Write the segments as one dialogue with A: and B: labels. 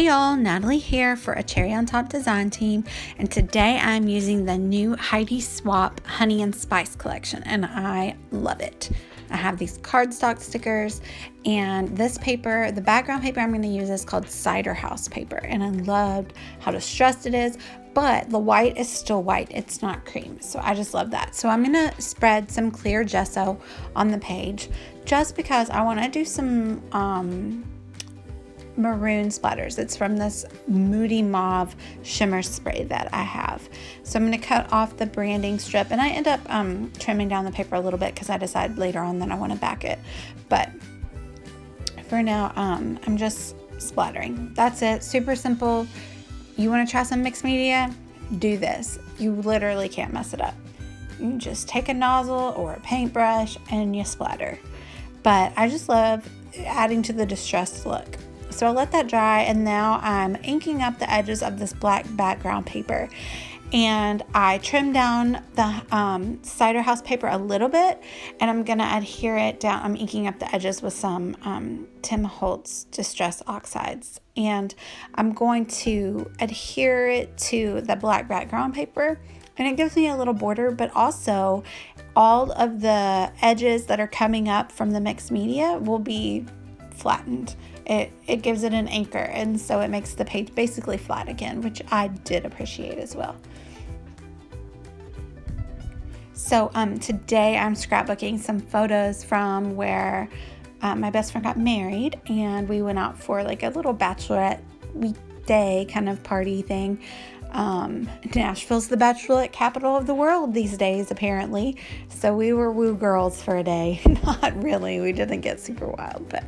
A: y'all, Natalie here for a Cherry on Top design team, and today I'm using the new Heidi Swapp Honey and Spice collection and I love it. I have these cardstock stickers and this paper, the background paper I'm going to use is called Cider House paper, and I loved how distressed it is, but the white is still white, it's not cream, so I just love that. So I'm going to spread some clear gesso on the page just because I want to do some maroon splatters. It's from this Moody Mauve shimmer spray that I have. So I'm going to cut off the branding strip, and I end up trimming down the paper a little bit because I decided later on that I want to back it. But for now, I'm just splattering. That's it. Super simple. You want to try some mixed media? Do this. You literally can't mess it up. You just take a nozzle or a paintbrush and you splatter. But I just love adding to the distressed look. So I'll let that dry, and now I'm inking up the edges of this black background paper, and I trimmed down the Cider House paper a little bit, and I'm going to adhere it down. I'm inking up the edges with some Tim Holtz Distress Oxides, and I'm going to adhere it to the black background paper, and it gives me a little border, but also all of the edges that are coming up from the mixed media will be flattened. It gives it an anchor, and so it makes the page basically flat again, which I did appreciate as well. So today I'm scrapbooking some photos from where my best friend got married, and we went out for like a little bachelorette weekday kind of party thing. Nashville's the bachelorette capital of the world these days, apparently. So we were woo girls for a day. Not really. We didn't get super wild, but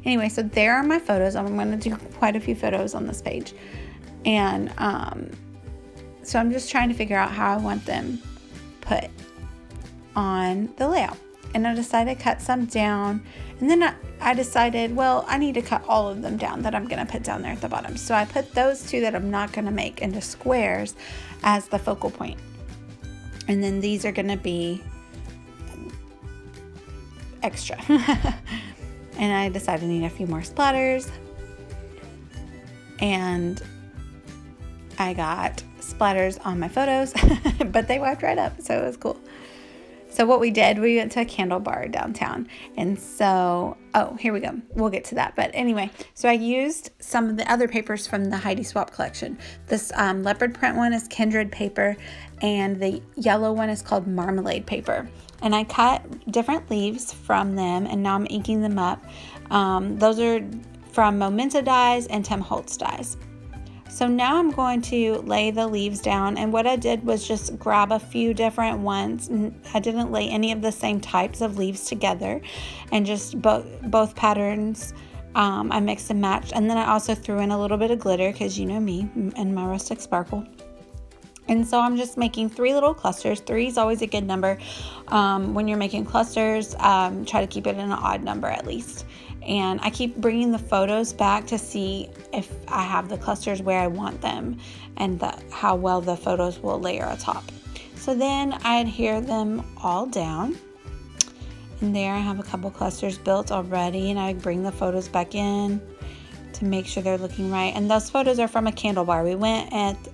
A: anyway, so there are my photos. I'm going to do quite a few photos on this page. And so I'm just trying to figure out how I want them put on the layout. And I decided to cut some down. And then I decided, well, I need to cut all of them down that I'm going to put down there at the bottom. So I put those two that I'm not going to make into squares as the focal point. And then these are going to be extra. And I decided I need a few more splatters, and I got splatters on my photos, but they wiped right up, so it was cool. So what we did, we went to a candle bar downtown, and so, oh, here we go. We'll get to that, but anyway, so I used some of the other papers from the Heidi Swapp collection. This leopard print one is Kindred paper, and the yellow one is called Marmalade paper. And I cut different leaves from them, and now I'm inking them up. Those are from Momenta Dies and Tim Holtz Dies. So now I'm going to lay the leaves down, and what I did was just grab a few different ones. I didn't lay any of the same types of leaves together, and just both patterns I mixed and matched. And then I also threw in a little bit of glitter, because you know me and my rustic sparkle. And so I'm just making 3 little clusters. 3 is always a good number. When you're making clusters, try to keep it in an odd number at least. And I keep bringing the photos back to see if I have the clusters where I want them, and how well the photos will layer atop. So then I adhere them all down. And there I have a couple clusters built already, and I bring the photos back in to make sure they're looking right. And those photos are from a candle bar. We went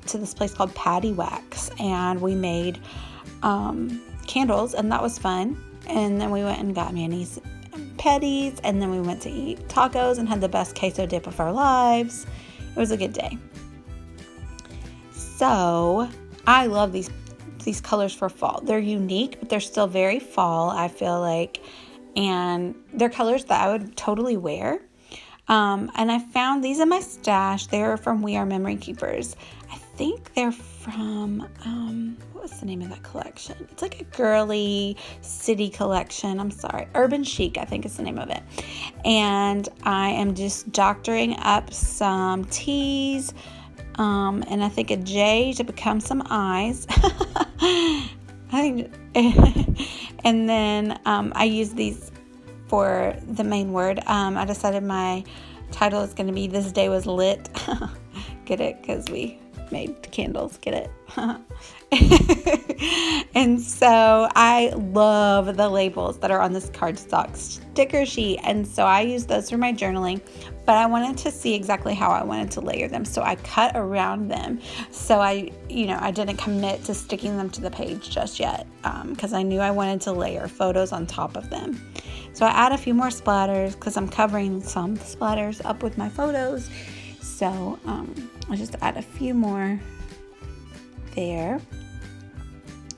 A: to this place called Patty Wax, and we made candles, and that was fun. And then we went and got Manny's petties, and then we went to eat tacos and had the best queso dip of our lives. It was a good day. So I love these colors for fall. They're unique, but they're still very fall, I feel like, and they're colors that I would totally wear. And I found these in my stash. They're from We Are Memory Keepers. I think they're from, what was the name of that collection? It's like a girly city collection. I'm sorry. Urban Chic, I think is the name of it. And I am just doctoring up some T's, and I think a J to become some I's. And then I use these for the main word. I decided my title is going to be This Day Was Lit. Get it? Because we made candles. Get it? And so I love the labels that are on this cardstock sticker sheet. And so I use those for my journaling, but I wanted to see exactly how I wanted to layer them. So I cut around them. So I didn't commit to sticking them to the page just yet, because I knew I wanted to layer photos on top of them. So I add a few more splatters because I'm covering some splatters up with my photos. So I'll just add a few more there.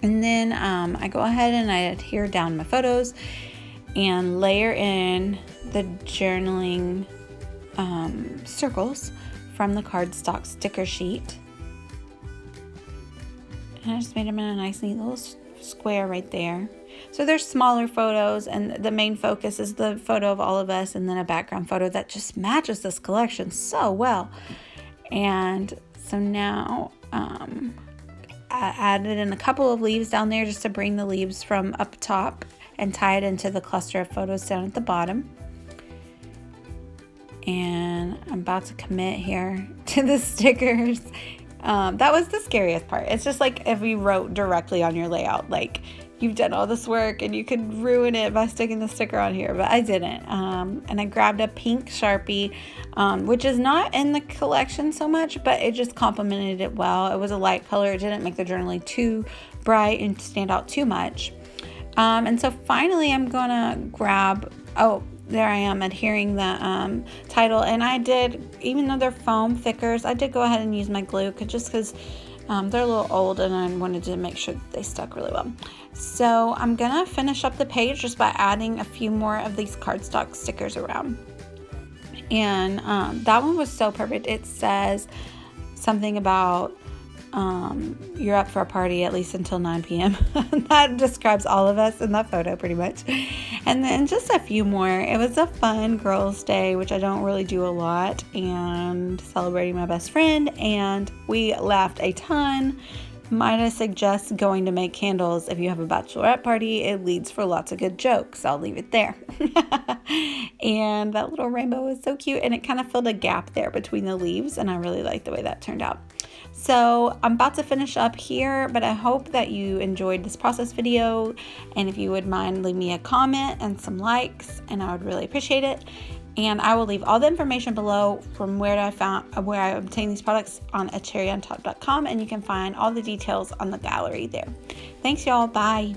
A: And then I go ahead and I adhere down my photos and layer in the journaling circles from the cardstock sticker sheet. And I just made them in a nice neat little square right there. So there's smaller photos, and the main focus is the photo of all of us, and then a background photo that just matches this collection so well. And so now I added in a couple of leaves down there just to bring the leaves from up top and tie it into the cluster of photos down at the bottom. And I'm about to commit here to the stickers. That was the scariest part. It's just like if you wrote directly on your layout, like you've done all this work and you could ruin it by sticking the sticker on here, but I didn't. And I grabbed a pink Sharpie, which is not in the collection so much, but it just complemented it well. It was a light color. It didn't make the journaling too bright and stand out too much. And so finally I'm gonna grab, there I am adhering the title. And I did, even though they're foam thickers, I did go ahead and use my glue just because they're a little old and I wanted to make sure that they stuck really well. So I'm gonna finish up the page just by adding a few more of these cardstock stickers around. And that one was so perfect. It says something about you're up for a party at least until 9 p.m. That describes all of us in that photo pretty much. And then just a few more. It was a fun girls' day, which I don't really do a lot, and celebrating my best friend, and we laughed a ton. Might I suggest going to make candles if you have a bachelorette party? It leads for lots of good jokes. I'll leave it there. And that little rainbow was so cute, and it kind of filled a gap there between the leaves, and I really like the way that turned out. So I'm about to finish up here, but I hope that you enjoyed this process video, and if you would mind, leave me a comment and some likes, and I would really appreciate it. And I will leave all the information below from where I obtained these products on acherryontop.com, and you can find all the details on the gallery there. Thanks, y'all. Bye.